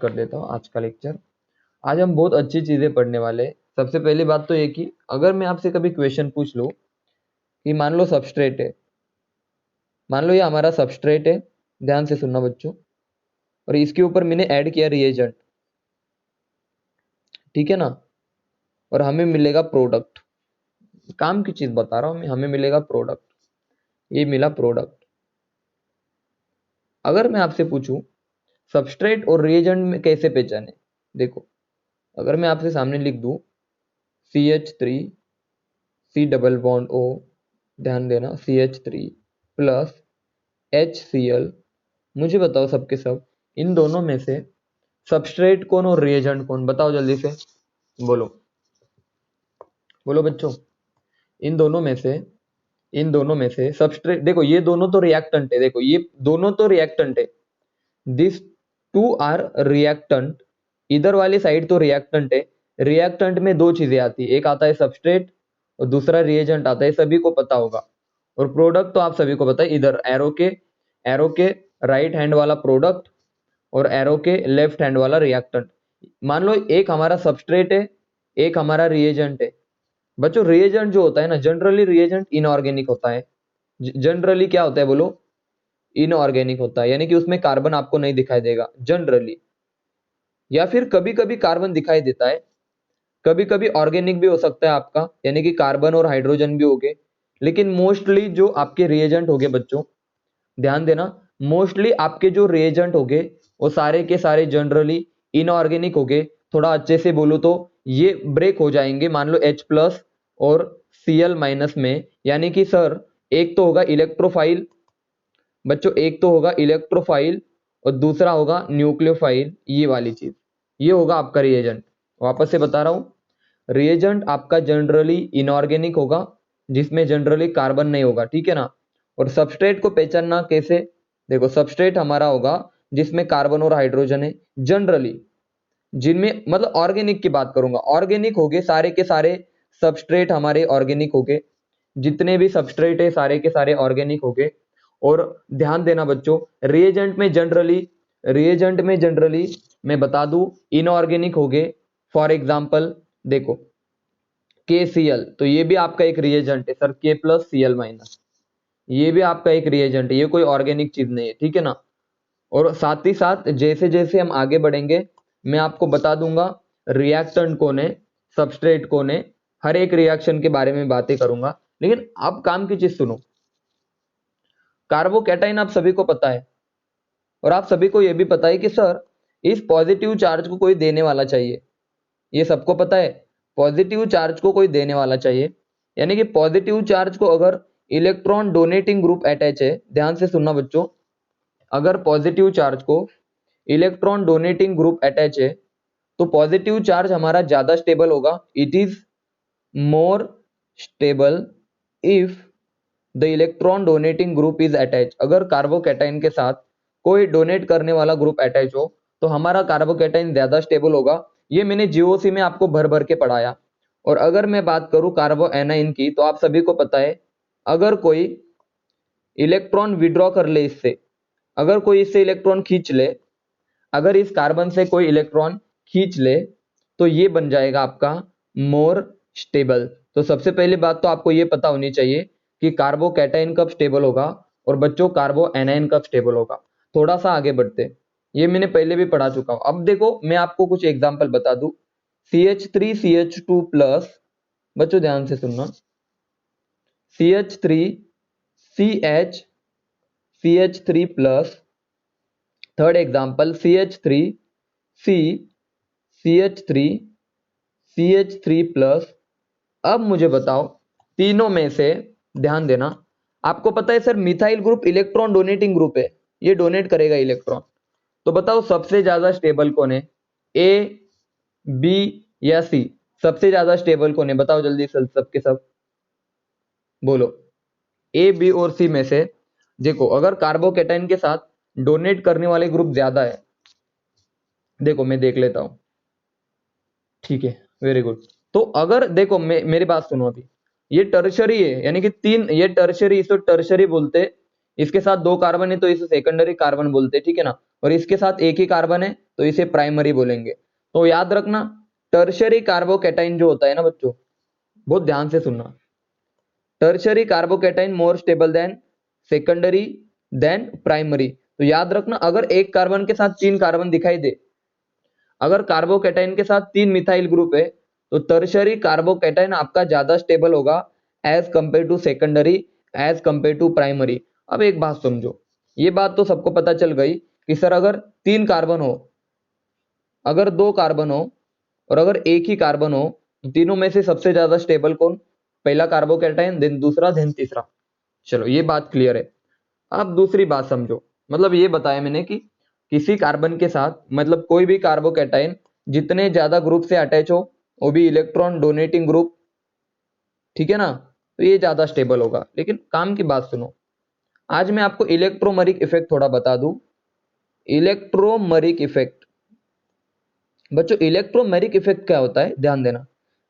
कर देता हूँ आज का लेक्चर। आज हम बहुत अच्छी चीजें पढ़ने वाले हैं। सबसे पहली बात तो ये कि अगर मैं आपसे कभी क्वेश्चन पूछ लूँ कि मान लो सबस्ट्रेट है, मान लो ये हमारा सबस्ट्रेट है, ध्यान से सुनना बच्चों, और इसके ऊपर मैंने ऐड किया रिएजेंट, ठीक है ना, और हमें मिलेगा प्रोडक्ट। काम की चीज बता रहा हूं मैं, हमें मिलेगा प्रोडक्ट, ये मिला प्रोडक्ट। अगर मैं आपसे पूछूं सबस्ट्रेट और रिएजेंट में कैसे पहचाने, देखो अगर मैं आपसे सामने लिख दूं CH3 C double bond O, ध्यान देना CH3 प्लस HCl, मुझे बताओ सबके सब इन दोनों में से सबस्ट्रेट कौन और रिएजेंट कौन, बताओ जल्दी से, बोलो बोलो बच्चों। इन दोनों में से सबस्ट्रेट, देखो ये दोनों तो रिएक्टेंट है, देखो ये दोनों तो रिएक्टेंट है, दिस टू आर रिएक्टेंट, इधर वाली साइड तो रिएक्टेंट है। रिएक्टेंट में दो चीजें आती है, एक आता है सबस्ट्रेट और दूसरा रिएजेंट आता है, सभी को पता होगा। और प्रोडक्ट तो आप सभी को पता है, इधर एरो के राइट हैंड वाला प्रोडक्ट और एरो के लेफ्ट हैंड वाला रिएक्टेंट। मान लो एक हमारा सबस्ट्रेट है, एक हमारा रिएजेंट है। बच्चों रिएजेंट जो होता है ना, जनरली रिएजेंट इनऑर्गेनिक होता है। जनरली क्या होता है बोलो, इनऑर्गेनिक होता है, यानी कि उसमें कार्बन आपको नहीं दिखाई देगा जनरली, या फिर कभी कभी कार्बन दिखाई देता है, कभी कभी ऑर्गेनिक भी हो सकता है आपका, यानी कि कार्बन और हाइड्रोजन भी हो गए। लेकिन मोस्टली जो आपके रिएजेंट हो गए बच्चों, ध्यान देना, मोस्टली आपके जो रिएजेंट हो गए वो सारे के सारे जनरली इनऑर्गेनिक हो गए। थोड़ा अच्छे से बोलो तो ये ब्रेक हो जाएंगे, मान लो H प्लस और Cl माइनस में, यानी कि सर एक तो होगा इलेक्ट्रोफाइल बच्चों, एक तो होगा इलेक्ट्रोफाइल और दूसरा होगा न्यूक्लियोफाइल, ये वाली चीज, ये होगा आपका रिएजेंट। वापस से बता रहा हूं, रिएजेंट आपका जनरली इनऑर्गेनिक होगा जिसमें जनरली कार्बन नहीं होगा, ठीक है ना। और सबस्ट्रेट को पहचानना कैसे, देखो सबस्ट्रेट हमारा होगा जिसमें कार्बन और हाइड्रोजन है जनरली, जिनमें मतलब ऑर्गेनिक की बात करूंगा, ऑर्गेनिक हो गए सारे के सारे सबस्ट्रेट हमारे ऑर्गेनिक हो गए, जितने भी सबस्ट्रेट है सारे के सारे ऑर्गेनिक हो गए। और ध्यान देना बच्चों, रिएजेंट में जनरली मैं बता दूं इनऑर्गेनिक हो गए। फॉर एग्जांपल देखो KCl, तो ये भी आपका एक रिएजेंट है sir, K plus Cl minus, ये भी आपका एक रिएजेंट है, ये कोई ऑर्गेनिक चीज नहीं है, ठीक है ना। और साथ ही साथ जैसे जैसे हम आगे बढ़ेंगे मैं आपको बता दूंगा रिएक्टेंट कौन है, सबस्ट्रेट कौन है, हर एक रिएक्शन के बारे में बातें करूंगा। लेकिन अब काम की चीज सुनो, कार्बोकैटाइन आप सभी को पता है, और आप सभी को यह भी पता है कि सर इस पॉजिटिव चार्ज को कोई देने वाला चाहिए, ये सबको पता है, पॉजिटिव चार्ज को कोई देने वाला चाहिए। यानी कि पॉजिटिव चार्ज को अगर इलेक्ट्रॉन डोनेटिंग ग्रुप अटैच है, ध्यान से सुनना बच्चों, अगर पॉजिटिव चार्ज को इलेक्ट्रॉन डोनेटिंग ग्रुप अटैच है तो पॉजिटिव चार्ज हमारा ज्यादा स्टेबल होगा, it is more stable if the electron donating group is attach. अगर कार्बोकैटाइन के साथ कोई डोनेट करने वाला ग्रुप अटैच हो तो हमारा कार्बोकैटाइन ज्यादा स्टेबल होगा। ये मैंने जीओसी में आपको भर भर के पढ़ाया। और अगर मैं बात करूं कार्बो एनाइन की, तो आप सभी को पता है अगर कोई इलेक्ट्रॉन विड्रॉ कर ले इससे, अगर कोई इससे इलेक्ट्रॉन खींच ले, अगर इस कार्बन से कोई इलेक्ट्रॉन खींच ले तो ये बन जाएगा आपका मोर स्टेबल। तो सबसे पहली बात तो आपको ये पता होनी चाहिए कि कार्बोकैटाइन कब स्टेबल होगा और बच्चों कार्बो एनाइन कब स्टेबल होगा। थोड़ा सा आगे बढ़ते, ये मैंने पहले भी पढ़ा चुका हूं। अब देखो मैं आपको कुछ एग्जांपल बता दूं, CH3 CH2 प्लस, बच्चों ध्यान से सुनना, CH3 CH CH3 plus, third example CH3 C CH3 CH3 plus. अब मुझे बताओ तीनों में से, ध्यान देना, आपको पता है sir methyl group electron donating group है, ये डोनेट करेगा इलेक्ट्रॉन, तो बताओ सबसे ज्यादा स्टेबल कौन है, A B या C? सबसे ज्यादा स्टेबल कौन है बताओ जल्दी सबके सब बोलो, A B और C में से देखो अगर कार्बोकैटाइन के साथ डोनेट करने वाले ग्रुप ज्यादा है, देखो मैं देख लेता हूं, ठीक है वेरी गुड। तो अगर देखो मेरी बात सुनो, अभी ये टर्शरी है, यानी कि तीन, ये टर्शरी, इसको टर्शरी बोलते, इसके साथ दो कार्बन है तो इसे सेकेंडरी कार्बन बोलते, ठीक है ना। और इसके साथ एक ही कार्बन है तो इसे प्राइमरी बोलेंगे। तो याद रखना, टर्शियरी कार्बोकैटाइन जो होता है ना बच्चों, बहुत ध्यान से सुनना, tertiary carbocation more stable than secondary than primary. तो याद रखना, अगर एक कार्बन के साथ 3 कार्बन दिखाई दे, अगर कार्बोकैटाइन के साथ 3 मिथाइल ग्रुप है, तो टर्शियरी कार्बोकैटाइन आपका ज्यादा स्टेबल होगा as compare to secondary, as compare to primary. अब एक बात समझो, ये बात तो सबको पता चल गई कि सर अगर 3 कार्बन हो, अगर 2 कार्बन हो और अगर एक ही कार्बन हो, तो तीनों में से सबसे ज्यादा स्टेबल कौन? पहला कार्बोकैटाइन, देन दूसरा, देन तीसरा। चलो ये बात क्लियर है। अब दूसरी बात समझो, मतलब ये बताया मैंने कि किसी कार्बन के साथ, मतलब कोई भी कार्बोकैटाइन जितने ज्यादा ग्रुप से अटैच हो, वो भी इलेक्ट्रॉन डोनेटिंग ग्रुप, ठीक है ना, तो ये ज्यादा स्टेबल होगा। लेकिन काम की बात सुनो, आज मैं आपको इलेक्ट्रोमरिक इफेक्ट थोड़ा बता दूं। इलेक्ट्रोमरिक इफेक्ट बच्चों, इलेक्ट्रोमेरिक इफेक्ट क्या होता है, ध्यान देना।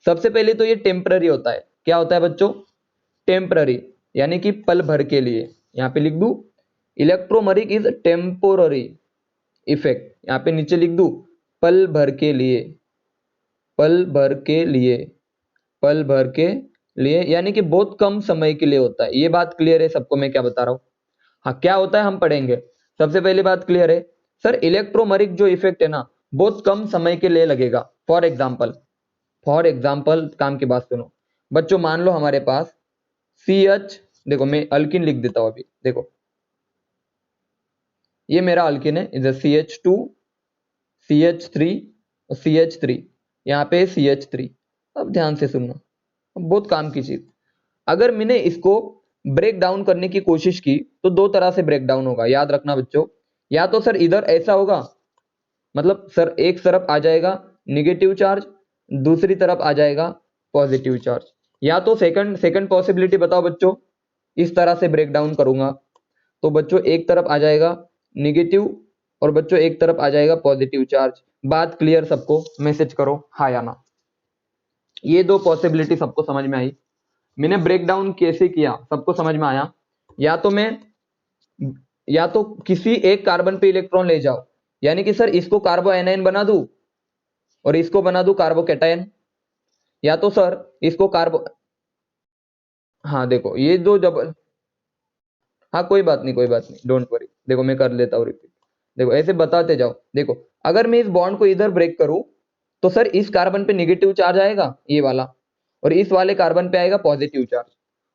सबसे पहले तो ये टेम्पररी होता है। क्या होता है बच्चों? टेम्पररी, यानी कि पल भर के लिए। यहां पे लिख दू, इलेक्ट्रोमरिक इज टेम्पोररी इफेक्ट। यहां पे नीचे लिख दू, पल भर के लिए, पल भर के लिए, पल भर के लिए, यानी कि बहुत कम समय के लिए होता है। ये बात क्लियर है सबको मैं क्या बता रहा हूं? हाँ, क्या होता है हम पढ़ेंगे। सबसे पहली बात क्लियर है सर, इलेक्ट्रोमरिक जो इफेक्ट है ना, बहुत कम समय के लिए लगेगा। फॉर एग्जाम्पल काम की बात सुनो बच्चों, मान लो हमारे पास CH, देखो मैं अल्किन लिख देता हूं अभी, देखो ये मेरा अल्किन है, इधर CH2, CH3 और CH3, यहाँ पे CH3। अब ध्यान से सुनना, अब बहुत काम की चीज, अगर मैंने इसको ब्रेक डाउन करने की कोशिश की तो दो तरह से ब्रेक डाउन होगा, याद रखना बच्चों। या तो सर इधर ऐसा होगा, मतलब सर एक तरफ आ जाएगा निगेटिव चार्ज, दूसरी तरफ आ जाएगा पॉजिटिव चार्ज। या तो सेकंड सेकंड पॉसिबिलिटी बताओ बच्चों, इस तरह से ब्रेक डाउन करूंगा तो बच्चों एक तरफ आ जाएगा निगेटिव और बच्चों एक तरफ आ जाएगा पॉजिटिव चार्ज। बात क्लियर सबको? मैसेज करो हाँ या ना। ये दो पॉसिबिलिटी सबको समझ में आई? मैंने ब्रेक डाउन कैसे किया सबको समझ में आया? या तो मैं, या तो किसी एक कार्बन पे इलेक्ट्रॉन ले जाओ, यानी कि सर इसको कार्बो एनाइन बना दूं और इसको बना दूं कार्बोकैटायन, या तो सर इसको कार्बो, हाँ देखो ये दो डबल, हाँ कोई बात नहीं, कोई बात नहीं, डोंट वरी। देखो मैं कर लेता हूँ रिपीट, देखो ऐसे बताते जाओ। देखो अगर मैं इस बॉन्ड को इधर ब्रेक करूं तो सर इस कार्बन पे निगेटिव चार्ज आएगा ये वाला, और इस वाले कार्बन पे आएगा पॉजिटिव चार्ज।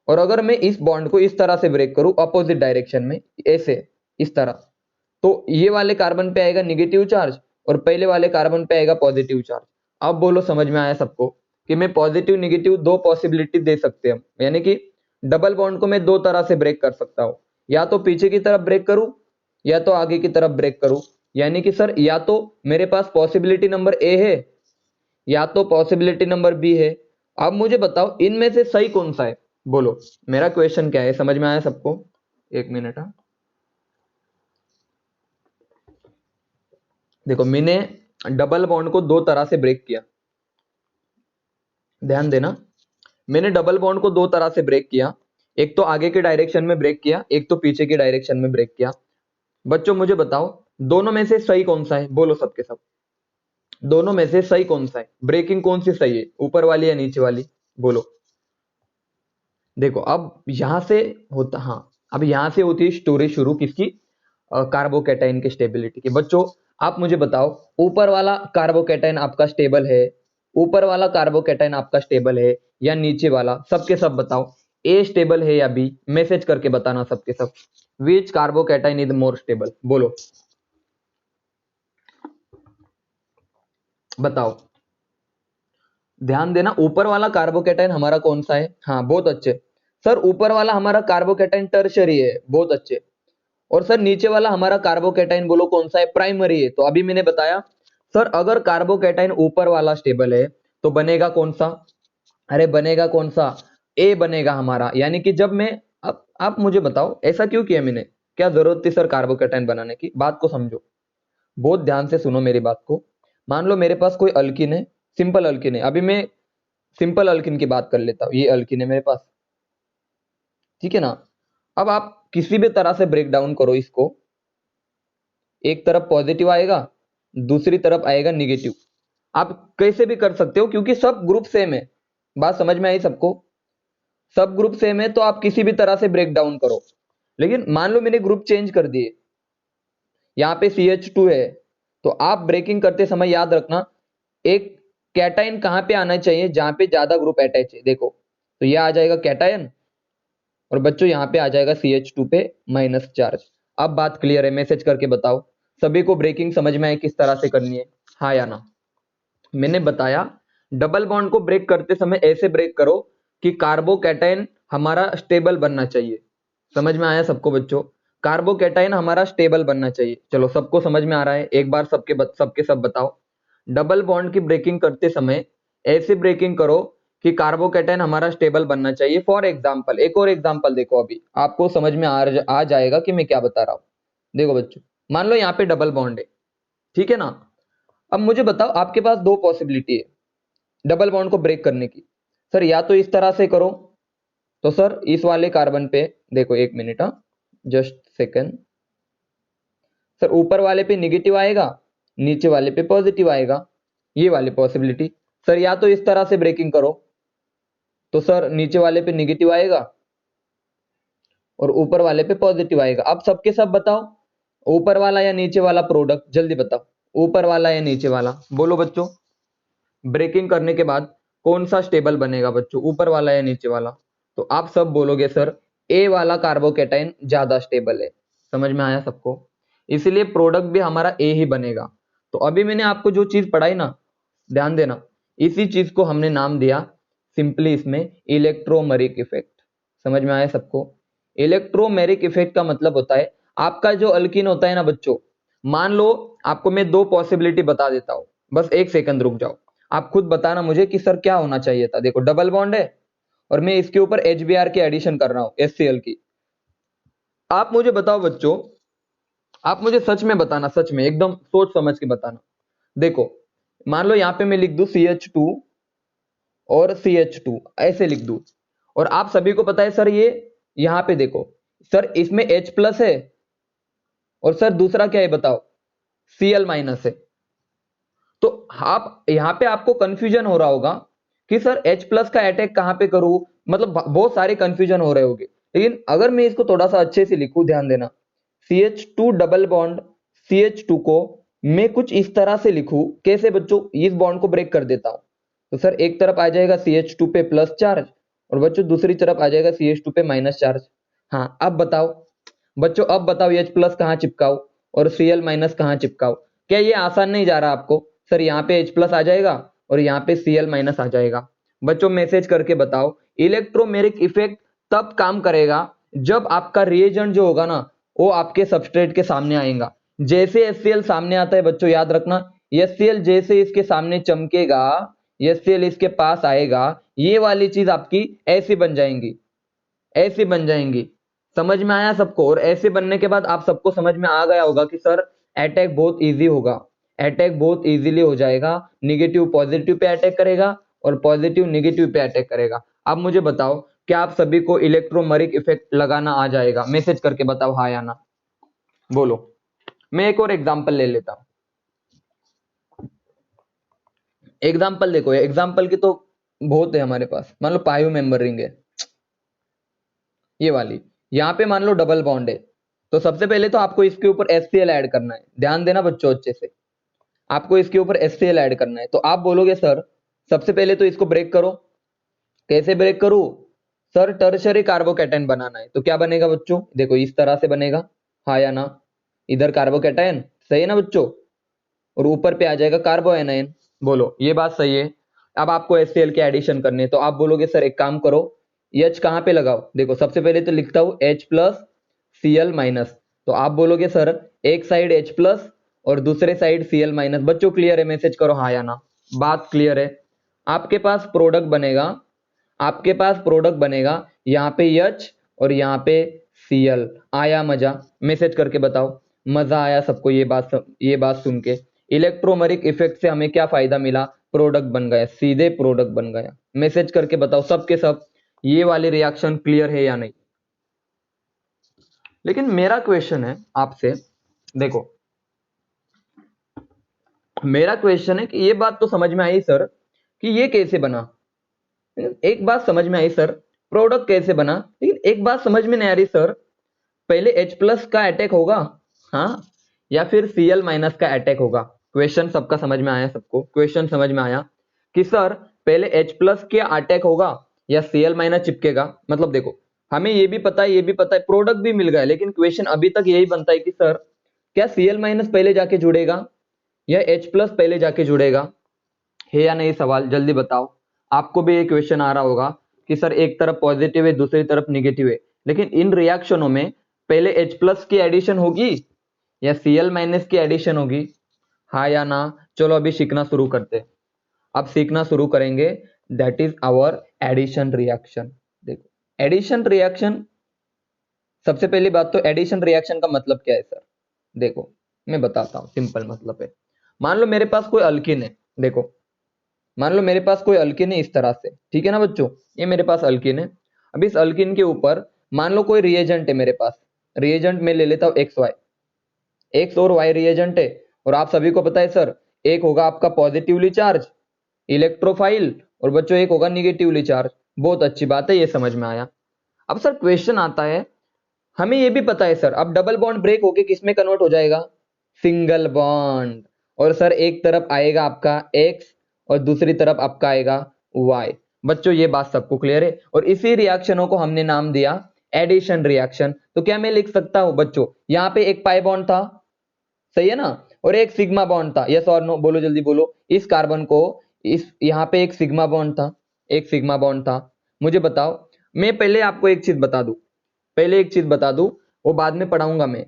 और अगर मैं इस बॉन्ड को इस तरह से ब्रेक करूं अपोजिट डायरेक्शन में, ऐसे इस तरह, तो ये वाले कार्बन पे आएगा निगेटिव चार्ज और पहले वाले कार्बन पे आएगा पॉजिटिव चार्ज। अब बोलो समझ में आया सबको कि मैं पॉजिटिव निगेटिव दो पॉसिबिलिटी दे सकते हैं, यानी कि डबल बॉन्ड को मैं दो तरह से ब्रेक कर सकता हूं, या तो पीछे की तरफ ब्रेक करूं या तो आगे की तरफ ब्रेक करूं। यानी कि सर या तो मेरे पास पॉसिबिलिटी नंबर ए है या तो पॉसिबिलिटी नंबर बी है। अब मुझे बताओ इनमें से सही कौन सा है? बोलो मेरा क्वेश्चन क्या है, समझ में आया सबको? एक मिनट, हाँ देखो मैंने डबल बॉन्ड को दो तरह से ब्रेक किया, ध्यान देना। मैंने डबल बॉन्ड को दो तरह से ब्रेक किया, एक तो आगे के डायरेक्शन में ब्रेक किया, एक तो पीछे के डायरेक्शन में ब्रेक किया। बच्चों मुझे बताओ दोनों में से सही कौन सा है? बोलो सबके सब, दोनों में से सही कौन सा है? ब्रेकिंग कौन सी सही है, ऊपर वाली या नीचे वाली? बोलो। देखो अब यहां से होता, हाँ अब यहां से होती है स्टोरी शुरू किसकी? कार्बोकैटाइन के स्टेबिलिटी की। बच्चों आप मुझे बताओ, ऊपर वाला कार्बोकैटाइन आपका स्टेबल है, ऊपर वाला कार्बोकैटाइन आपका स्टेबल है या नीचे वाला? सबके सब बताओ, ए स्टेबल है या बी? मैसेज करके बताना सबके सब, विच कार्बोकैटाइन इज मोर स्टेबल? बोलो बताओ, ध्यान देना। ऊपर वाला कार्बोकैटाइन हमारा कौन सा है? हाँ बहुत अच्छे सर, ऊपर वाला हमारा कार्बोकैटाइन टर्शियरी है, बहुत अच्छे। और सर नीचे वाला हमारा कार्बोकैटाइन बोलो कौन सा है? प्राइमरी है। तो अभी मैंने बताया सर, अगर कार्बोकैटाइन ऊपर वाला स्टेबल है तो बनेगा कौन सा? अरे बनेगा कौन सा? ए बनेगा हमारा। यानी कि जब मैं, अब आप मुझे बताओ ऐसा क्यों किया मैंने, क्या जरूरत थी सर कार्बोकैटाइन बनाने की? बात को समझो, बहुत ध्यान से सुनो मेरी बात को। मान लो मेरे पास कोई अल्किन है, सिंपल अल्किन है, अभी मैं सिंपल अल्किन की बात कर लेता हूं। ये अल्किन है मेरे पास, ठीक है ना। अब आप किसी भी तरह से ब्रेक डाउन करो इसको, एक तरफ पॉजिटिव आएगा, दूसरी तरफ आएगा निगेटिव। आप कैसे भी कर सकते हो क्योंकि सब ग्रुप सेम है। बात समझ में आई सबको? सब ग्रुप सेम है तो आप किसी भी तरह से ब्रेक डाउन करो। लेकिन मान लो मैंने ग्रुप चेंज कर दिए, यहाँ पे CH2 है, तो आप ब्रेकिंग करते समय याद रखना एक कैटायन कहां पे आना चाहिए, जहां पे ज्यादा ग्रुप अटैच है। देखो तो यह आ जाएगा कैटायन, और बच्चों यहाँ पे आ जाएगा CH2 पे माइनस चार्ज। अब बात क्लियर है? मैसेज करके बताओ सभी को ब्रेकिंग समझ में आए किस तरह से करनी है, हाँ या ना? मैंने बताया डबल बॉन्ड को ब्रेक करते समय ऐसे ब्रेक करो कि कार्बोकैटायन हमारा स्टेबल बनना चाहिए। समझ में आया सबको बच्चों? कार्बोकैटायन हमारा स्टेबल बनना चाहिए। चलो सबको समझ में आ रहा है? एक बार सबके सब बताओ। डबल बॉन्ड की ब्रेकिंग करते समय ऐसे ब्रेकिंग करो कि कार्बोकैटायन हमारा स्टेबल बनना चाहिए। फॉर एग्जाम्पल, एक और एग्जाम्पल देखो, अभी आपको समझ में आ जाएगा कि मैं क्या बता रहा हूं। देखो बच्चों, मान लो यहाँ पे डबल बॉन्ड है, ठीक है ना? अब मुझे बताओ, आपके पास दो पॉसिबिलिटी है डबल बॉन्ड को ब्रेक करने की। सर या तो इस तरह से करो, तो सर इस वाले कार्बन पे देखो, एक मिनट, जस्ट सेकंड। सर ऊपर वाले पे निगेटिव आएगा, नीचे वाले पे पॉजिटिव आएगा, ये वाली पॉसिबिलिटी। सर या तो इस तरह से ब्रेकिंग करो, तो सर नीचे वाले पे निगेटिव आएगा और ऊपर वाले पे पॉजिटिव आएगा। अब सबके सब बताओ, ऊपर वाला या नीचे वाला प्रोडक्ट, जल्दी बताओ, ऊपर वाला या नीचे वाला, बोलो बच्चों। ब्रेकिंग करने के बाद कौन सा स्टेबल बनेगा बच्चों, ऊपर वाला या नीचे वाला? तो आप सब बोलोगे सर ए वाला कार्बोकैटायन ज्यादा स्टेबल है। समझ में आया सबको? इसलिए प्रोडक्ट भी हमारा ए ही बनेगा। तो अभी मैंने आपको जो चीज पढ़ाई ना, ध्यान देना, इसी चीज को हमने नाम दिया सिंपली इसमें इलेक्ट्रोमेरिक इफेक्ट। समझ में आया सबको? इलेक्ट्रोमेरिक इफेक्ट का मतलब होता है आपका जो अल्कीन होता है ना बच्चों, मान लो आपको मैं दो पॉसिबिलिटी बता देता हूं, बस एक सेकंड रुक जाओ, आप खुद बताना मुझे कि सर क्या होना चाहिए था। देखो डबल बॉन्ड है और मैं इसके ऊपर HBr की एडिशन कर रहा हूं, HCl की। आप मुझे बताओ बच्चों, आप मुझे सच में बताना, सच में एकदम सोच समझ के बताना। देखो मान लो यहाँ पे मैं लिख दूं CH2 और CH2 ऐसे लिख दूं, और आप सभी को पता है सर ये यहाँ पे देखो सर इसमें H प्लस है और सर दूसरा क्या है बताओ, Cl माइनस है। तो आप यहाँ पे आपको कंफ्यूजन हो रहा होगा कि सर H प्लस का अटैक कहाँ पे करूं, मतलब बहुत सारे कंफ्यूजन हो रहे होंगे। लेकिन अगर मैं इसको थोड़ा सा अच्छे से लिखूं, ध्यान देना, CH2 डबल बॉन्ड CH2 को मैं कुछ इस तरह से लिखूं, कैसे बच्चों, इस बॉन्ड को ब्रेक कर देता हूं। तो सर एक तरफ आ जाएगा CH2 पे प्लस चार्ज और बच्चों दूसरी तरफ आ जाएगा CH2 पे माइनस चार्ज। हाँ अब बताओ बच्चों, अब बताओ H प्लस कहाँ चिपकाओ और Cl माइनस कहाँ चिपकाओ? क्या ये आसान नहीं जा रहा आपको? सर यहाँ पे H प्लस आ जाएगा और यहाँ पे Cl माइनस आ जाएगा। बच्चों मैसेज करके बताओ, इलेक्ट्रोमेरिक इफेक्ट तब काम करेगा जब आपका रिएजेंट जो होगा ना वो आपके सबस्ट्रेट के सामने आएगा। जैसे HCl सामने आता है बच्चों, याद रखना, HCl जैसे इसके सामने चमकेगा, HCl इसके पास आएगा, ये वाली चीज आपकी ऐसी बन जाएंगी, ऐसी बन जाएंगी। समझ में आया सबको? और ऐसे बनने के बाद आप सबको समझ में आ गया होगा कि सर अटैक बहुत इजी होगा, अटैक बहुत इजीली हो जाएगा। निगेटिव पॉजिटिव पे अटैक करेगा और पॉजिटिव निगेटिव पे अटैक करेगा। अब मुझे बताओ क्या आप सभी को इलेक्ट्रोमेरिक इफेक्ट लगाना आ जाएगा? मैसेज करके बताओ हाँ या ना, बोलो। मैं एक और एग्जांपल ले लेता हूं। एग्जांपल देखो, एग्जांपल की तो बहुत है हमारे पास। मान लो पायो मेंबर रिंग है ये वाली, यहाँ पे मान लो डबल बॉन्ड है, तो सबसे पहले तो आपको इसके ऊपर HCl ऐड करना है। ध्यान देना बच्चों अच्छे से, आपको इसके ऊपर HCl ऐड करना है। तो आप बोलोगे सर सबसे पहले तो इसको ब्रेक करो। कैसे ब्रेक करूं? सर टर्शरी कार्बोकैटायन बनाना है, तो क्या बनेगा बच्चों, देखो इस तरह से बनेगा, हाँ या ना? इधर कार्बोकैटायन, सही है ना बच्चों, और ऊपर पे आ जाएगा कार्बो एनायन। बोलो ये बात सही है? अब आपको HCl के एडिशन करने हैं, तो आप बोलोगे सर एक काम करो, H कहाँ पे लगाओ? देखो सबसे पहले तो लिखता हूं H प्लस Cl माइनस। तो आप बोलोगे सर एक साइड H प्लस और दूसरे साइड Cl माइनस। बच्चों क्लियर है? मैसेज करो हाँ या ना, बात क्लियर है? आपके पास प्रोडक्ट बनेगा, आपके पास प्रोडक्ट बनेगा, यहाँ पे H और यहाँ पे Cl। आया मजा? मैसेज करके बताओ मजा आया सबको ये बात सुन के? इलेक्ट्रोमेरिक इफेक्ट से हमें क्या फायदा मिला? प्रोडक्ट बन गया, सीधे प्रोडक्ट बन गया। मैसेज करके बताओ सबके सब, ये वाली रिएक्शन क्लियर है या नहीं? लेकिन मेरा क्वेश्चन है आपसे, देखो मेरा क्वेश्चन है कि ये बात तो समझ में आई सर कि ये कैसे बना, एक बात समझ में आई सर प्रोडक्ट कैसे बना, लेकिन एक बात समझ में नहीं आ रही सर, पहले H प्लस का अटैक होगा, हाँ, या फिर Cl माइनस का अटैक होगा। क्वेश्चन सबका समझ में आया, सबको क्वेश्चन समझ में आया कि सर पहले H प्लस के अटैक होगा या Cl माइनस चिपकेगा। मतलब देखो हमें ये भी पता है, ये भी पता है, प्रोडक्ट भी मिल गया, लेकिन क्वेश्चन अभी तक यही बनता है कि सर क्या Cl माइनस पहले जाके जुड़ेगा या H प्लस पहले जाके जुड़ेगा, है या नहीं सवाल, जल्दी बताओ। आपको भी ये क्वेश्चन आ रहा होगा कि सर एक तरफ पॉजिटिव है दूसरी तरफ निगेटिव है, लेकिन इन रिएक्शनों में पहले H प्लस की एडिशन होगी या Cl माइनस की एडिशन होगी, हाँ या ना। चलो अभी सीखना शुरू करते हैं, अब सीखना शुरू करेंगे, that is our addition reaction. देखो एडिशन रिएक्शन, सबसे पहली बात तो एडिशन रिएक्शन का मतलब क्या है सर, देखो मैं बताता हूँ, सिंपल मतलब है, मान लो मेरे पास कोई अल्किन है, देखो मान लो मेरे पास कोई अल्किन है इस तरह से, ठीक है ना बच्चों, ये मेरे पास अल्किन है। अब इस अल्किन के ऊपर मान लो कोई रिएजेंट है मेरे पास, रिएजेंट में ले लेता हूं एक्स वाई, एक्स और वाई रिएजेंट है, और आप सभी को पता है सर एक होगा आपका पॉजिटिवली चार्ज इलेक्ट्रोफाइल, और बच्चों एक होगा निगेटिवली चार्ज। बहुत अच्छी बात है, ये समझ में आया। अब सर क्वेश्चन आता है, हमें ये भी पता है सर अब डबल बॉन्ड ब्रेक होके किस में कन्वर्ट हो जाएगा, सिंगल बॉन्ड, और सर एक तरफ आएगा आपका एक्स और दूसरी तरफ आपका आएगा वाई। बच्चों ये बात सबको क्लियर है, और इसी रिएक्शनों को हमने नाम दिया एडिशन रिएक्शन। तो क्या मैं लिख सकता हूं बच्चों, यहां पे एक पाई बॉन्ड था, सही है ना, और एक सिग्मा बॉन्ड था, यस और नो बोलो जल्दी बोलो, इस कार्बन को, इस यहाँ पे एक सिग्मा बॉन्ड था, एक सिग्मा बॉन्ड था। मुझे बताओ, मैं पहले आपको एक चीज बता दूं, पहले एक चीज बता दूं, वो बाद में पढ़ाऊंगा मैं।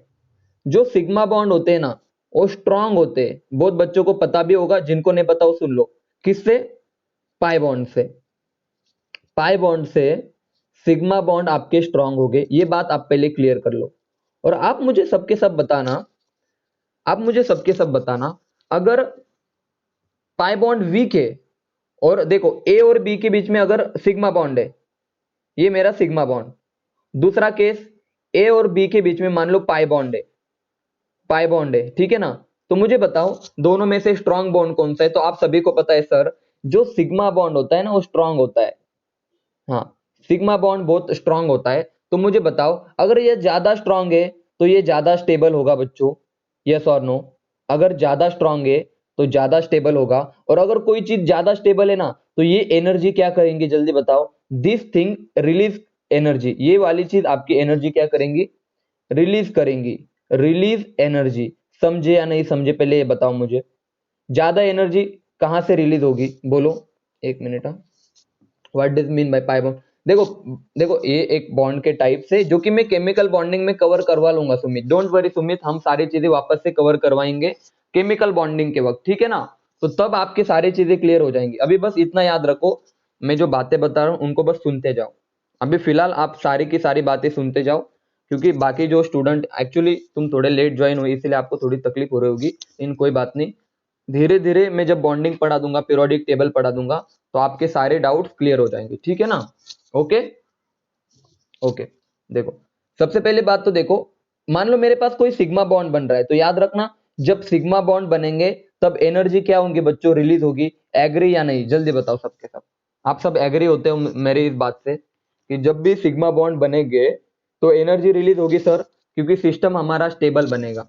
जो सिग्मा बॉन्ड होते हैं ना वो स्ट्रांग होते हैं, बहुत बच्चों को पता भी होगा, जिनको नहीं पता वो सुन लो। किससे, पाई बॉन्ड से, पाई बॉन्ड से सिग्मा बॉन्ड आपके स्ट्रांग हो गए, ये बात आप पहले क्लियर कर लो। और आप मुझे सबके सब बताना, आप मुझे सबके सब बताना, अगर पाई बॉन्ड वीक है, और देखो ए और बी के बीच में अगर सिग्मा बॉन्ड है, ये मेरा सिग्मा बॉन्ड, दूसरा केस ए और बी के बीच में मान लो पाई बॉन्ड है, पाई बॉन्ड है, ठीक है ना, तो मुझे बताओ दोनों में से स्ट्रांग बॉन्ड कौन सा है। तो आप सभी को पता है सर जो सिग्मा बॉन्ड होता है ना वो स्ट्रांग होता है, हाँ, सिग्मा बॉन्ड बहुत स्ट्रांग होता है। तो मुझे बताओ अगर ये ज्यादा स्ट्रांग है तो ये ज्यादा स्टेबल होगा बच्चों, यस और नो, अगर ज्यादा स्ट्रांग है तो ज्यादा स्टेबल होगा, और अगर कोई चीज ज्यादा स्टेबल है ना तो ये एनर्जी क्या करेंगे जल्दी बताओ, दिस थिंग रिलीज एनर्जी, ये वाली चीज आपकी एनर्जी क्या करेंगी, रिलीज करेंगी, रिलीज एनर्जी। समझे या नहीं समझे पहले ये बताओ मुझे, ज्यादा एनर्जी कहां से रिलीज होगी बोलो, एक मिनट, हाँ, what does mean by pi bond. देखो, देखो ये एक बॉन्ड के टाइप से जो कि मैं केमिकल बॉन्डिंग में कवर करवा लूंगा सुमित, डोंट वरी सुमित, हम सारी चीजें वापस से कवर करवाएंगे केमिकल बॉन्डिंग के वक्त, ठीक है ना, तो तब आपकी सारी चीजें क्लियर हो जाएंगी। अभी बस इतना याद रखो, मैं जो बातें बता रहा हूँ उनको बस सुनते जाओ, अभी फिलहाल आप सारी की सारी बातें सुनते जाओ, क्योंकि बाकी जो स्टूडेंट, एक्चुअली तुम थोड़े लेट ज्वाइन हुए इसलिए आपको थोड़ी तकलीफ हो रही होगी, इन कोई बात नहीं, धीरे धीरे मैं जब बॉन्डिंग पढ़ा दूंगा, पीरियोडिक टेबल पढ़ा दूंगा, तो आपके सारे डाउट्स क्लियर हो जाएंगे, ठीक है ना। ओके, ओके, देखो सबसे पहले बात तो देखो, मान लो मेरे पास कोई सिग्मा बॉन्ड बन रहा है, तो याद रखना जब सिग्मा बॉन्ड बनेंगे तब एनर्जी क्या होंगी बच्चों, रिलीज होगी। एग्री या नहीं जल्दी बताओ सबके सब, आप सब एग्री होते हो मेरी इस बात से कि जब भी सिग्मा बॉन्ड बनेंगे तो एनर्जी रिलीज होगी सर, क्योंकि सिस्टम हमारा स्टेबल बनेगा।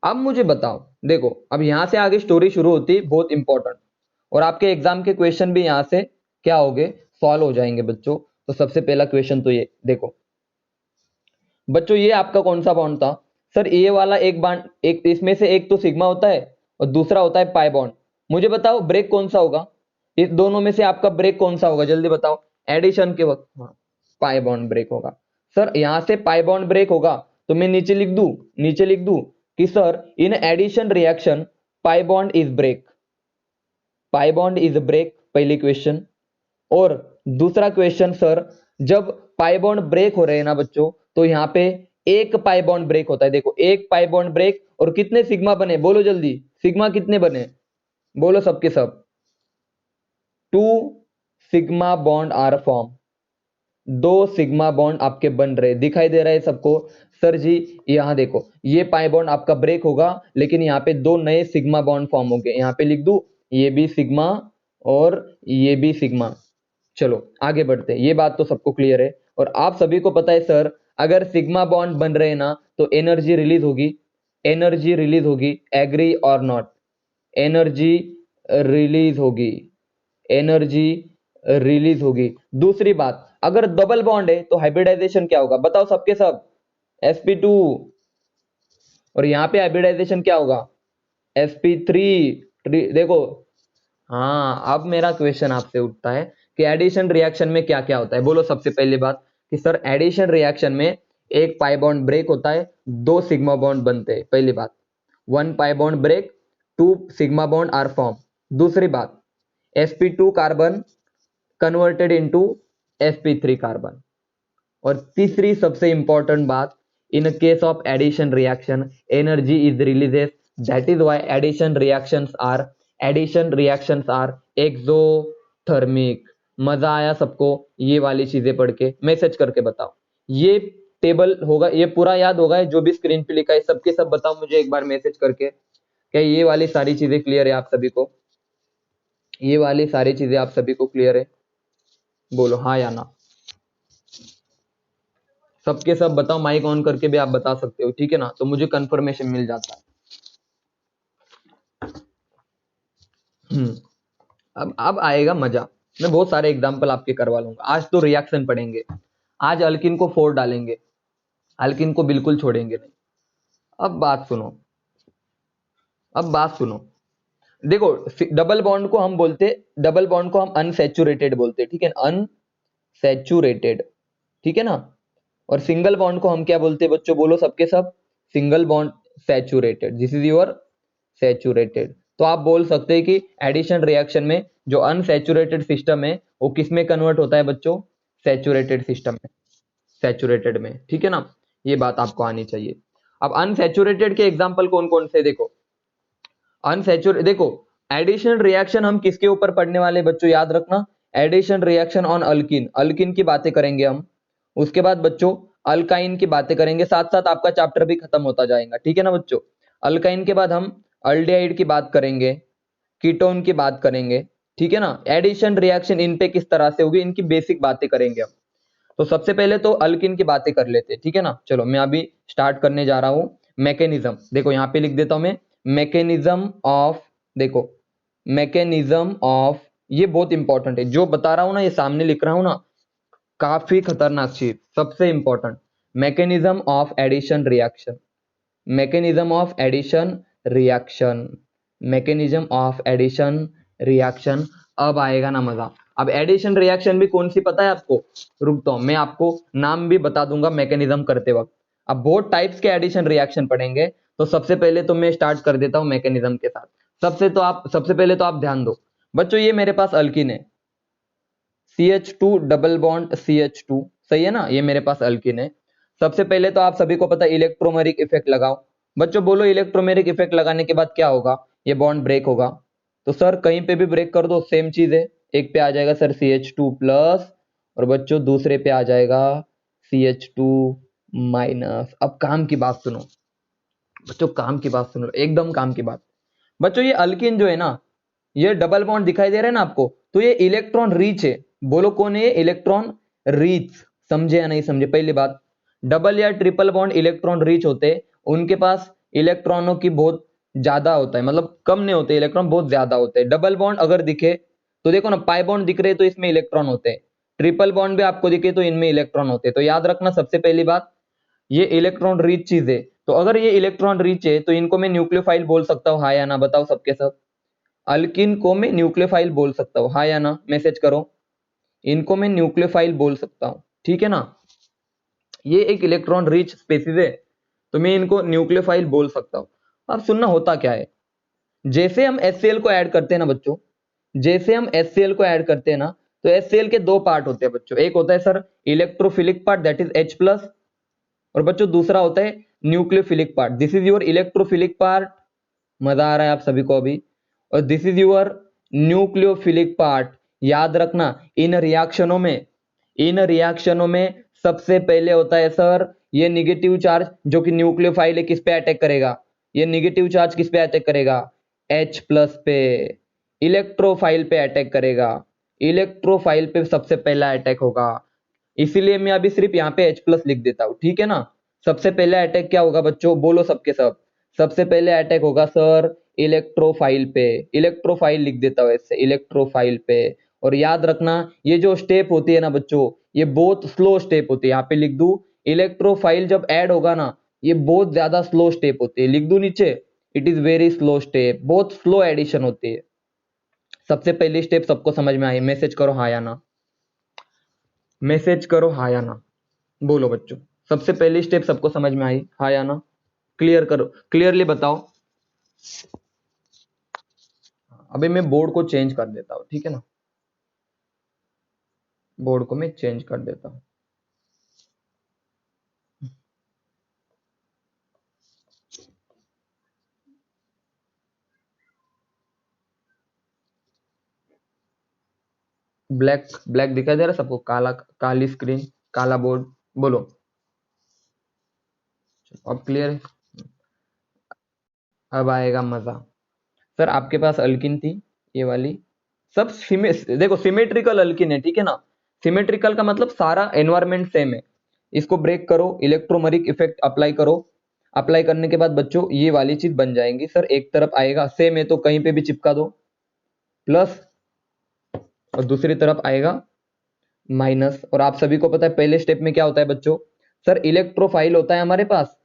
अब मुझे बताओ, देखो अब यहां से आगे स्टोरी शुरू होती है, बहुत इंपॉर्टेंट, और आपके एग्जाम के क्वेश्चन भी यहां से क्या होंगे, सॉल्व हो जाएंगे बच्चों। तो सबसे पहला क्वेश्चन तो ये देखो बच्चों, ये आपका कौन सा बॉन्ड था, सर ये वाला एक बॉन्ड, एक इसमें से एक तो सिग्मा होता है और दूसरा होता है पाई बॉन्ड। मुझे बताओ ब्रेक कौन सा होगा, इस दोनों में से आपका ब्रेक कौन सा होगा जल्दी बताओ, एडिशन के वक्त, हाँ, पाई बॉन्ड ब्रेक होगा। सर यहां से पाई बॉन्ड ब्रेक होगा तो मैं नीचे लिख दूं, नीचे लिख दूं कि sir in addition reaction pi bond is break, pi bond is break, पहली क्वेश्चन। और दूसरा क्वेश्चन सर, जब पाई बॉन्ड ब्रेक हो रहे हैं ना बच्चों, तो यहाँ पे एक पाई बॉन्ड ब्रेक होता है, देखो एक पाई बॉन्ड ब्रेक, और कितने सिग्मा बने बोलो जल्दी, सिग्मा कितने बने बोलो सबके सब, 2 sigma bond are form, 2 sigma bond आपके बन रहे, दिखाई दे रहा है सबको। सर जी यहाँ देखो ये पाई बॉन्ड आपका ब्रेक होगा, लेकिन यहाँ पे दो नए सिग्मा बॉन्ड फॉर्म हो गए, यहाँ पे लिख दूं ये भी सिग्मा और ये भी सिग्मा। चलो आगे बढ़ते हैं, ये बात तो सबको क्लियर है। और आप सभी को पता है सर, अगर सिग्मा बॉन्ड बन रहे हैं ना तो एनर्जी रिलीज होगी, एनर्जी रिलीज होगी, एग्री और नॉट, एनर्जी रिलीज होगी, एनर्जी रिलीज होगी। दूसरी बात, अगर डबल बॉन्ड है तो हाइब्रिडाइजेशन क्या होगा, बताओ सबके सब, sp2। और यहाँ पे हाइब्रिडाइजेशन क्या होगा, sp3। देखो, हाँ अब मेरा क्वेश्चन आपसे उठता है कि एडिशन रिएक्शन में क्या क्या होता है। बोलो सबसे पहली बात कि सर एडिशन रिएक्शन में एक पाई बॉन्ड ब्रेक होता है, दो सिग्मा बॉन्ड बनते हैं। पहली बात, one pi bond break, two sigma bond are form. दूसरी बात, sp2 carbon converted into sp3 carbon. और तीसरी सबसे इंपॉर्टेंट बात, in case of addition reaction energy is releases, that is why addition reactions are exothermic. मजा आया सबको ये वाली चीजें पढ़ के, मैसेज करके बताओ। ये टेबल होगा, ये पूरा याद होगा जो भी स्क्रीन पे लिखा है, सबके सब बताओ मुझे एक बार मैसेज करके, क्या ये वाली सारी चीजें क्लियर है आप सभी को, ये वाली सारी चीजें आप सभी को क्लियर है, बोलो हाँ या ना। सबके सब बताओ, माइक ऑन करके भी आप बता सकते हो, ठीक है ना, तो मुझे कंफर्मेशन मिल जाता है। अब आएगा मजा, मैं बहुत सारे एग्जांपल आपके करवा लूंगा। आज तो रिएक्शन पढ़ेंगे, आज अल्किन को 4 डालेंगे, अल्किन को बिल्कुल छोड़ेंगे नहीं। अब बात सुनो, अब बात सुनो, देखो डबल बॉन्ड को हम बोलते, डबल बॉन्ड को हम अनसैचुरेटेड बोलते, ठीक है, अनसैचुरेटेड, ठीक है ना। और सिंगल बॉन्ड को हम क्या बोलते हैं बच्चों, बोलो सबके सब, single bond saturated, this is your saturated. तो आप बोल सकते हैं कि एडिशन रिएक्शन में जो अनसैचुरेटेड सिस्टम है वो किस में कन्वर्ट होता है बच्चों, सैचुरेटेड सिस्टम में, सैचुरेटेड में, ठीक है ना। ये बात आपको आनी चाहिए। अब अनसैचुरेटेड के एग्जांपल कौन कौन से, देखो अनसैचुरेटेड, देखो एडिशन रिएक्शन हम किसके ऊपर पढ़ने वाले बच्चों, याद रखना, addition reaction on alkene, alkene की बातें करेंगे हम। उसके बाद बच्चों अल्काइन की बातें करेंगे, साथ साथ आपका चैप्टर भी खत्म होता जाएगा, ठीक है ना बच्चों। अल्काइन के बाद हम अल्डिहाइड की बात करेंगे, कीटोन की बात करेंगे, ठीक है ना। एडिशन रिएक्शन इन पे किस तरह से होगी, इनकी बेसिक बातें करेंगे हम। तो सबसे पहले तो अल्किन की बातें कर लेते हैं, ठीक है ना। चलो मैं अभी स्टार्ट करने जा रहा हूं। मैकेनिज्म, देखो यहाँ पे लिख देता हूं मैं, मैकेनिज्म ऑफ, देखो मैकेनिज्म ऑफ, ये बहुत इंपॉर्टेंट है जो बता रहा हूं ना, ये सामने लिख रहा हूं ना, काफी खतरनाक चीज, सबसे important, mechanism of addition reaction, mechanism of addition reaction, mechanism of addition reaction. अब आएगा ना मजा। अब एडिशन रिएक्शन भी कौन सी पता है आपको, रुकता हूं मैं आपको नाम भी बता दूंगा मैकेनिज्म करते वक्त। अब बहुत टाइप्स के एडिशन रिएक्शन पढ़ेंगे, तो सबसे पहले तो मैं स्टार्ट कर देता हूं मैकेनिज्म के साथ। सबसे पहले तो आप ध्यान दो बच्चों, ये मेरे पास अल्किन है, CH2 डबल बॉन्ड CH2, सही है ना, ये मेरे पास अल्किन है। सबसे पहले तो आप सभी को पता है इलेक्ट्रोमेरिक इफेक्ट लगाओ, बच्चों बोलो इलेक्ट्रोमेरिक इफेक्ट लगाने के बाद क्या होगा, ये बॉन्ड ब्रेक होगा। तो सर कहीं पे भी ब्रेक कर दो सेम चीज है, एक पे आ जाएगा सर CH2 प्लस, और बच्चों दूसरे पे आ जाएगा CH2 माइनस। अब काम की बात सुनो बच्चों, काम की बात सुनो, एकदम काम की बात। बच्चों ये अल्किन जो है ना, ये डबल बॉन्ड दिखाई दे रहा है ना आपको, तो ये इलेक्ट्रॉन रीच है। बोलो कौन है, इलेक्ट्रॉन रीच, समझे या नहीं समझे। पहली बात, डबल या ट्रिपल बॉन्ड इलेक्ट्रॉन रीच होते हैं, उनके पास इलेक्ट्रॉनों की बहुत ज्यादा होता है, मतलब कम नहीं होते, इलेक्ट्रॉन बहुत ज्यादा होते हैं। डबल बॉन्ड अगर दिखे तो देखो ना, पाई बॉन्ड दिख रहे तो इसमें इलेक्ट्रॉन होते हैं, ट्रिपल बॉन्ड भी आपको दिखे तो इनमें इलेक्ट्रॉन होते हैं। तो याद रखना सबसे पहली बात, ये इलेक्ट्रॉन रिच चीज है। तो अगर ये इलेक्ट्रॉन रिच है तो इनको मैं न्यूक्लियोफाइल बोल सकता हूँ, हाँ या ना, बताओ सबके सब। अल्किन को मैं न्यूक्लियोफाइल बोल सकता हूँ, हाँ या ना, मैसेज करो। इनको मैं न्यूक्लियोफाइल बोल सकता हूँ, ठीक है ना। ये एक इलेक्ट्रॉन रिच स्पेसीज है, तो मैं इनको न्यूक्लियोफाइल बोल सकता हूँ। अब सुनना होता क्या है, जैसे हम HCl को ऐड करते हैं ना बच्चों, जैसे हम HCl को ऐड करते हैं ना, तो HCl के दो पार्ट होते हैं बच्चों, एक होता है sir electrophilic part that is H plus, और बच्चों दूसरा होता है nucleophilic part, this is your electrophilic part. मजा आ रहा है आप सभी को अभी। और this is your nucleophilic part. याद रखना इन रिएक्शनों में सबसे पहले होता है सर ये निगेटिव चार्ज जो कि न्यूक्लियोफाइल है, किस पे अटैक करेगा? ये निगेटिव चार्ज किस पे अटैक करेगा? H प्लस पे। इलेक्ट्रोफाइल पे अटैक करेगा, इलेक्ट्रोफाइल पे सबसे पहला अटैक होगा। इसीलिए मैं अभी सिर्फ यहाँ पे H प्लस लिख देता हूँ, ठीक है ना। सबसे पहले अटैक क्या होगा बच्चों, बोलो सबके सब। सबसे पहले अटैक होगा सर इलेक्ट्रोफाइल पे, इलेक्ट्रोफाइल लिख देता हूँ ऐसे, इलेक्ट्रोफाइल पे। और याद रखना ये जो स्टेप होती है ना बच्चों, ये बहुत स्लो स्टेप होती है। यहाँ पे लिख दूं, इलेक्ट्रोफाइल जब ऐड होगा ना, ये बहुत ज्यादा स्लो स्टेप होती है। लिख दूं नीचे, it is very slow step, बहुत स्लो एडिशन होती है। सबसे पहली स्टेप सबको समझ में आई? मैसेज करो हाँ या ना, मैसेज करो हाँ या ना, बोलो बच्चों। सबसे पहली स्टेप सबको समझ में आई हाँ या ना? क्लियर करो, क्लियरली बताओ। अभी मैं बोर्ड को चेंज कर देता हूँ, ठीक है ना। बोर्ड को मैं चेंज कर देता हूँ। ब्लैक ब्लैक दिखाई दे रहा है सबको? काला, काली स्क्रीन, काला बोर्ड, बोलो। अब क्लियर है? अब आएगा मजा। सर आपके पास अल्किन थी ये वाली, सब देखो सिमेट्रिकल अल्किन है, ठीक है ना। सिमेट्रिकल का मतलब सारा एनवायरमेंट सेम है। इसको ब्रेक करो, इलेक्ट्रोमरिक इफेक्ट अप्लाई करो। अप्लाई करने के बाद बच्चों ये वाली चीज बन जाएंगी। सर एक तरफ आएगा सेम है तो कहीं पे भी चिपका दो प्लस, और दूसरी तरफ आएगा माइनस। और आप सभी को पता है पहले स्टेप में क्या होता है बच्चों, सर इलेक्ट्रोफाइल होता है हमारे पास,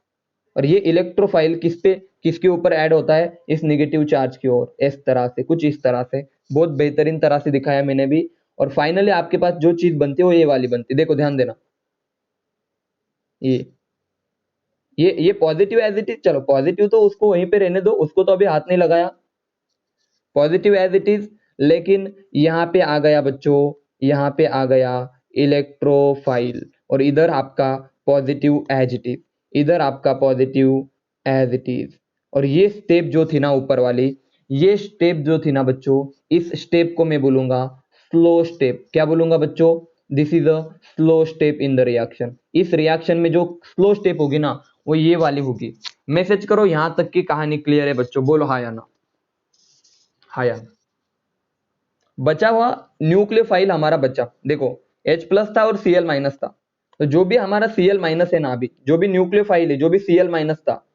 और ये इलेक्ट्रोफाइल किस पे, किसके ऊपर ऐड होता है? इस नेगेटिव चार्ज की ओर, इस तरह से, कुछ इस तरह से। बहुत बेहतरीन तरह से दिखाया मैंने भी। और फाइनली आपके पास जो चीज बनती है वो ये वाली बनती है। देखो ध्यान देना, ये ये पॉजिटिव एज इट इज। चलो पॉजिटिव तो उसको वहीं पे रहने दो, उसको तो अभी हाथ नहीं लगाया, पॉजिटिव एज इट इज। लेकिन यहाँ पे आ गया बच्चों, यहाँ पे आ गया इलेक्ट्रोफाइल, और इधर आपका पॉजिटिव एज इट इज, इधर आपका पॉजिटिव एज इट इज। और ये स्टेप जो थी ना ऊपर वाली, ये स्टेप जो थी ना बच्चों, इस स्टेप को मैं बोलूंगा स्लो स्टेप। क्या बोलूंगा बच्चों? This is a slow step in the reaction. इस रिएक्शन में जो स्लो स्टेप होगी ना, वो ये वाली होगी। मैसेज करो यहां तक की कहानी क्लियर है बच्चों, बोलो हाँ या ना, हाँ या ना। बचा हुआ न्यूक्लियोफाइल हमारा बचा, देखो H प्लस था और Cl माइनस था। तो जो भी हमारा Cl माइनस है ना, अभी जो भी न्यूक्लियोफाइल है, जो भी Cl माइनस था,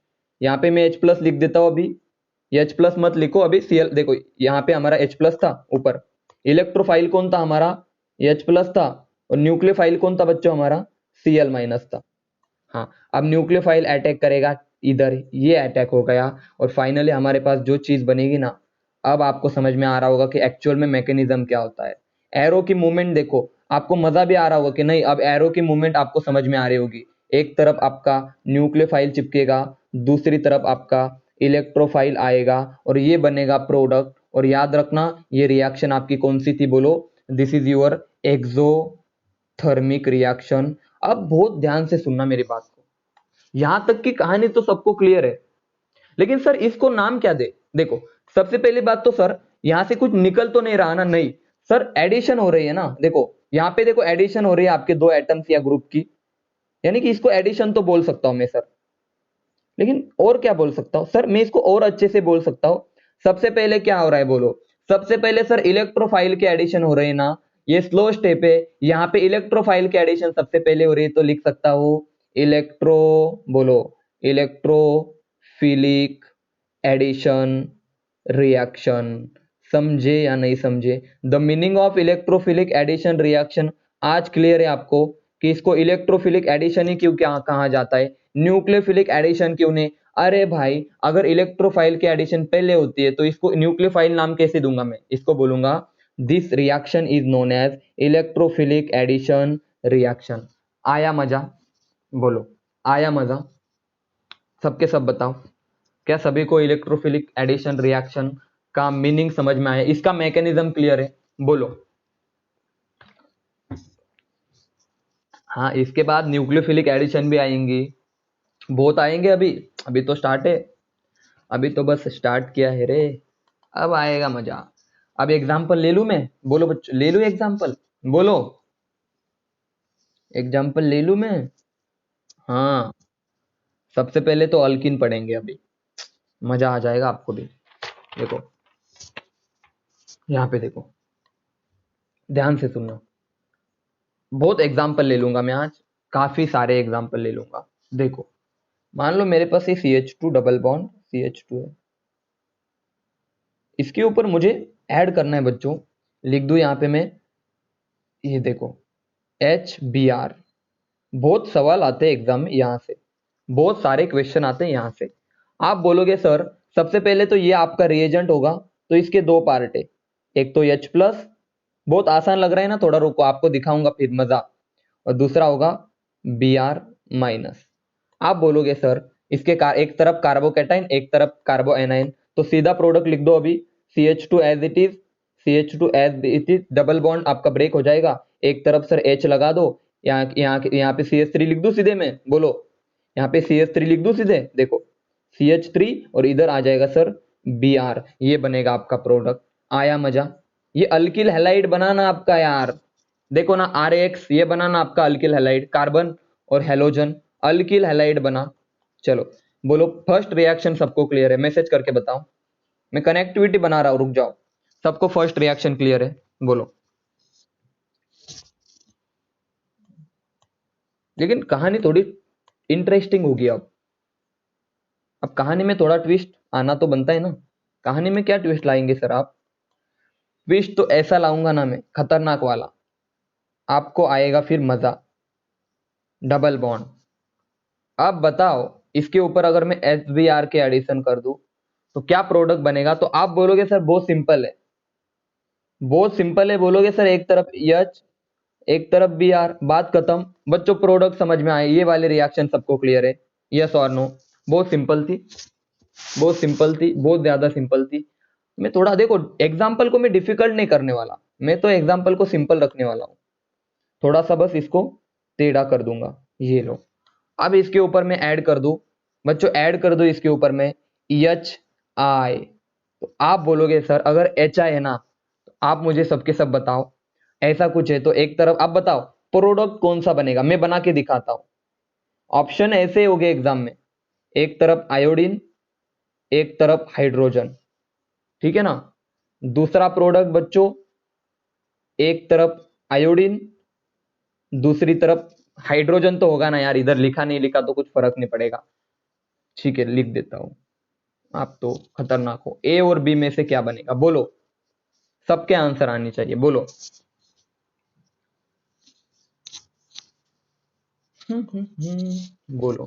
यहाँ पे मैं H प्लस लिख देता हूँ अभी। H प्लस मत लिखो अभी, Cl देखो यहाँ पे हमारा H प्लस था ऊपर। इलेक्ट्रोफाइल कौन था हमारा? H प्लस था। और न्यूक्लियोफाइल कौन था बच्चों हमारा? Cl माइनस था। हाँ, अब न्यूक्लियोफाइल अटैक करेगा इधर, ये अटैक हो गया। और फाइनली हमारे पास जो चीज बनेगी ना, अब आपको समझ में आ रहा होगा कि एक्चुअल में मैकेनिज्म क्या होता है। एरो की मूवमेंट देखो, आपको मजा भी आ रहा होगा कि नहीं, अब एरो की मूवमेंट आपको समझ में आ रही होगी। एक तरफ आपका न्यूक्लियोफाइल चिपकेगा, दूसरी तरफ आपका इलेक्ट्रोफाइल आएगा, और ये बनेगा प्रोडक्ट। और याद रखना ये रिएक्शन आपकी कौन सी थी, बोलो? This is your exothermic reaction. अब बहुत ध्यान से सुनना मेरी बात को, यहां तक की कहानी तो सबको क्लियर है। लेकिन सर इसको नाम क्या दे? देखो सबसे पहली बात तो सर, यहां से कुछ निकल तो नहीं रहा ना? नहीं सर, एडिशन हो रही है ना। देखो यहाँ पे देखो एडिशन हो रही है आपके दो एटम्स या ग्रुप की, यानी कि इसको एडिशन तो बोल सकता हूं मैं सर। लेकिन और क्या बोल सकता हूं सर? मैं इसको और अच्छे से बोल सकता हूं। सबसे पहले क्या हो रहा है बोलो? सबसे पहले सर इलेक्ट्रोफाइल के एडिशन हो रहे हैं ना, ये स्लो स्टेप है। यहाँ पे इलेक्ट्रोफाइल के एडिशन सबसे पहले हो रही है, तो लिख सकता हूं इलेक्ट्रो, बोलो, इलेक्ट्रोफिलिक एडिशन रिएक्शन। समझे या नहीं समझे? The meaning of electrophilic addition reaction आज क्लियर है आपको कि इसको इलेक्ट्रोफिलिक एडिशन ही क्यों क्या कहा जाता है, न्यूक्लियोफिलिक एडिशन क्यों नहीं? अरे भाई, अगर इलेक्ट्रोफाइल की एडिशन पहले होती है तो इसको न्यूक्लियोफाइल नाम कैसे दूंगा मैं? इसको बोलूंगा this reaction is known as electrophilic addition reaction. आया मजा? बोलो, आया मजा? सबके सब बताओ, क्या सभी को इलेक्ट्रोफिलिक एडिशन रिएक्शन का मीनिंग समझ में आया? इसका मैकेनिज्म क्लियर है? बोलो। हाँ, इसके बाद न्यूक्लियोफिलिक एडिशन भी आएंगी, बहुत आएंगे। अभी अभी तो स्टार्ट है, अभी तो बस स्टार्ट किया है रे, अब आएगा मजा। अब एग्जांपल ले लूं मैं? बोलो बच्चों, ले लूं एग्जांपल? बोलो। एग्जाम्पल ले लूं मैं? हाँ, सबसे पहले तो अल्किन पढ़ेंगे अभी, मजा आ जाएगा आपको भी। देखो यहाँ पे देखो, ध्यान से सुनना। बहुत एग्जाम्पल ले लूंगा मैं आज, काफी सारे एग्जाम्पल ले लूंगा। देखो, मान लो मेरे पास ये CH2 डबल बॉन्ड CH2 है, इसके ऊपर मुझे ऐड करना है बच्चों। लिख दूं यहाँ पे मैं, ये देखो HBr। बहुत सवाल आते हैं एग्जाम में यहाँ से, बहुत सारे क्वेश्चन आते हैं यहाँ से। आप बोलोगे सर सबसे पहले तो ये आपका रिएजेंट होगा, तो इसके दो पार्ट है, एक तो H प्लस, बहुत आसान लग रहा है ना, थोड़ा रुको आपको दिखाऊंगा फिर मजा। और दूसरा होगा Br माइनस। आप बोलोगे सर इसके एक तरफ कार्बोकेटाइन एक तरफ कार्बो एनाइन, तो सीधा प्रोडक्ट लिख दो अभी, CH2 as it is, CH2 as it is, double bond आपका ब्रेक हो जाएगा। एक तरफ सर H लगा दो, यहाँ पे CH3 लिख दूं सीधे मैं, बोलो यहाँ पे CH3 लिख दूं सीधे, देखो CH3 और इधर आ जाएगा सर Br, ये बनेगा आपका प्रोडक्ट। आया मजा? ये अल्किल हैलाइड बनाना आपका यार, देखो ना RX, ये बनाना आपका अल्किल हैलाइड, कार्बन और हेलोजन, अल्किल हैलाइड बना। चलो बोलो फर्स्ट रिएक्शन सबको क्लियर है? मैसेज करके बताओ, मैं कनेक्टिविटी बना रहा हूं, रुक जाओ। सबको फर्स्ट रिएक्शन क्लियर है? बोलो। लेकिन कहानी थोड़ी इंटरेस्टिंग होगी अब कहानी में थोड़ा ट्विस्ट आना तो बनता है ना। कहानी में क्या ट्विस्ट लाएंगे सर आप? ट्विस्ट तो ऐसा लाऊंगा ना मैं, खतरनाक वाला, आपको आएगा फिर मजा। डबल बॉन्ड, अब बताओ इसके ऊपर अगर मैं HBr के एडिशन कर दूं तो क्या प्रोडक्ट बनेगा? तो आप बोलोगे सर बहुत सिंपल है, बहुत सिंपल है बोलोगे सर, एक तरफ H एक तरफ Br, बात खत्म बच्चों। प्रोडक्ट समझ में आए? ये वाले रिएक्शन सबको क्लियर है? यस और नो? बहुत सिंपल थी, बहुत सिंपल थी, बहुत ज्यादा सिंपल थी। मैं थोड़ा देखो एग्जाम्पल को मैं डिफिकल्ट नहीं करने वाला, मैं तो एग्जाम्पल को सिंपल रखने वाला हूँ, थोड़ा सा बस इसको टेढ़ा कर दूंगा। ये लो, अब इसके ऊपर मैं ऐड कर दूं बच्चों, ऐड कर दो इसके ऊपर मैं HI। तो आप बोलोगे सर अगर HI है ना, तो आप मुझे सबके सब बताओ ऐसा कुछ है तो एक तरफ आप बताओ प्रोडक्ट कौन सा बनेगा, मैं बना के दिखाता हूं। ऑप्शन ऐसे हो गए एग्जाम में, एक तरफ आयोडीन एक तरफ हाइड्रोजन, ठीक है ना। दूसरा प्रोडक्ट बच्चों, एक तरफ आयोडीन दूसरी तरफ हाइड्रोजन, तो होगा ना यार, इधर लिखा नहीं लिखा तो कुछ फर्क नहीं पड़ेगा, ठीक है लिख देता हूं। आप तो खतरनाक हो, A और B में से क्या बनेगा बोलो, सबके आंसर आनी चाहिए, बोलो। बोलो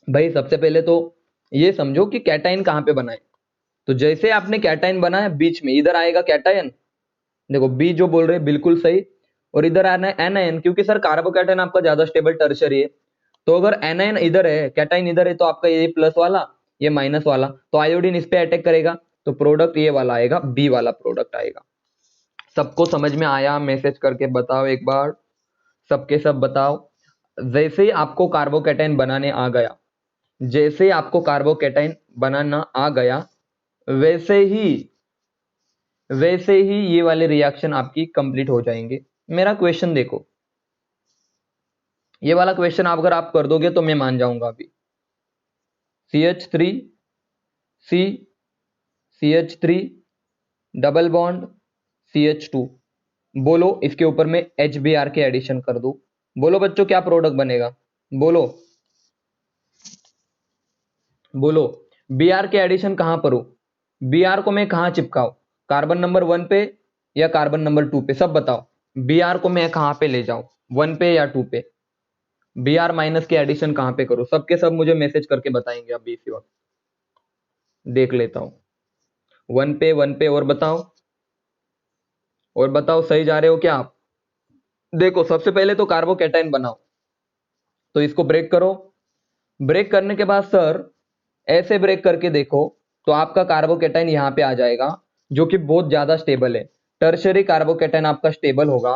भाई। सबसे पहले तो ये समझो कि कैटाइन कहां पे बना है। तो जैसे आपने कैटाइन बना है बीच में इधर आएगा कैटायन, देखो बी जो बोल रहे हैं बिल्कुल सही, और इधर आना है एनायन, क्योंकि सर कार्बोकैटायन आपका ज्यादा स्टेबल टर्शरी है। तो अगर एनायन इधर है कैटाइन इधर है, तो आपका ये प्लस वाला ये माइनस वाला, तो आयोडीन इस पे अटैक करेगा, तो प्रोडक्ट ये वाला आएगा, बी वाला प्रोडक्ट आएगा। सबको समझ में आया? मैसेज करके बताओ एक बार, सबके सब बताओ। जैसे ही आपको कार्बोकैटायन बनाने आ गया, जैसे ही आपको कार्बोकैटायन बनाना आ गया, वैसे ही ये वाले रिएक्शन आपकी कंप्लीट हो जाएंगे। मेरा क्वेश्चन देखो, ये वाला क्वेश्चन अगर आप कर दोगे तो मैं मान जाऊंगा अभी। CH3 C CH3 double bond CH2, बोलो इसके ऊपर मैं HBr के एडिशन कर दूं, बोलो बच्चों क्या प्रोडक्ट बनेगा? बोलो बोलो। Br के एडिशन कहां पर हो? Br को मैं कहां चिपकाऊं, कार्बन नंबर 1 पे या कार्बन नंबर 2 पे, सब बताओ। Br को मैं कहां पे ले जाऊं, 1 पे या 2 पे? Br माइनस के एडिशन कहां पे करूं? सबके सब मुझे मैसेज करके बताएंगे अभी इसी वक्त, देख लेता हूं। 1 पे 1 पे, और बताओ और बताओ, सही जा रहे हो क्या आप? देखो सबसे पहले तो कार्बोकैटायन बनाओ, तो इसको ब्रेक करो। ब्रेक करने के बाद सर ऐसे ब्रेक करके देखो, तो आपका कार्बोकैटायन यहां पे आ जाएगा, जो कि बहुत ज्यादा स्टेबल है। टर्शरी कार्बोकैटायन आपका स्टेबल होगा,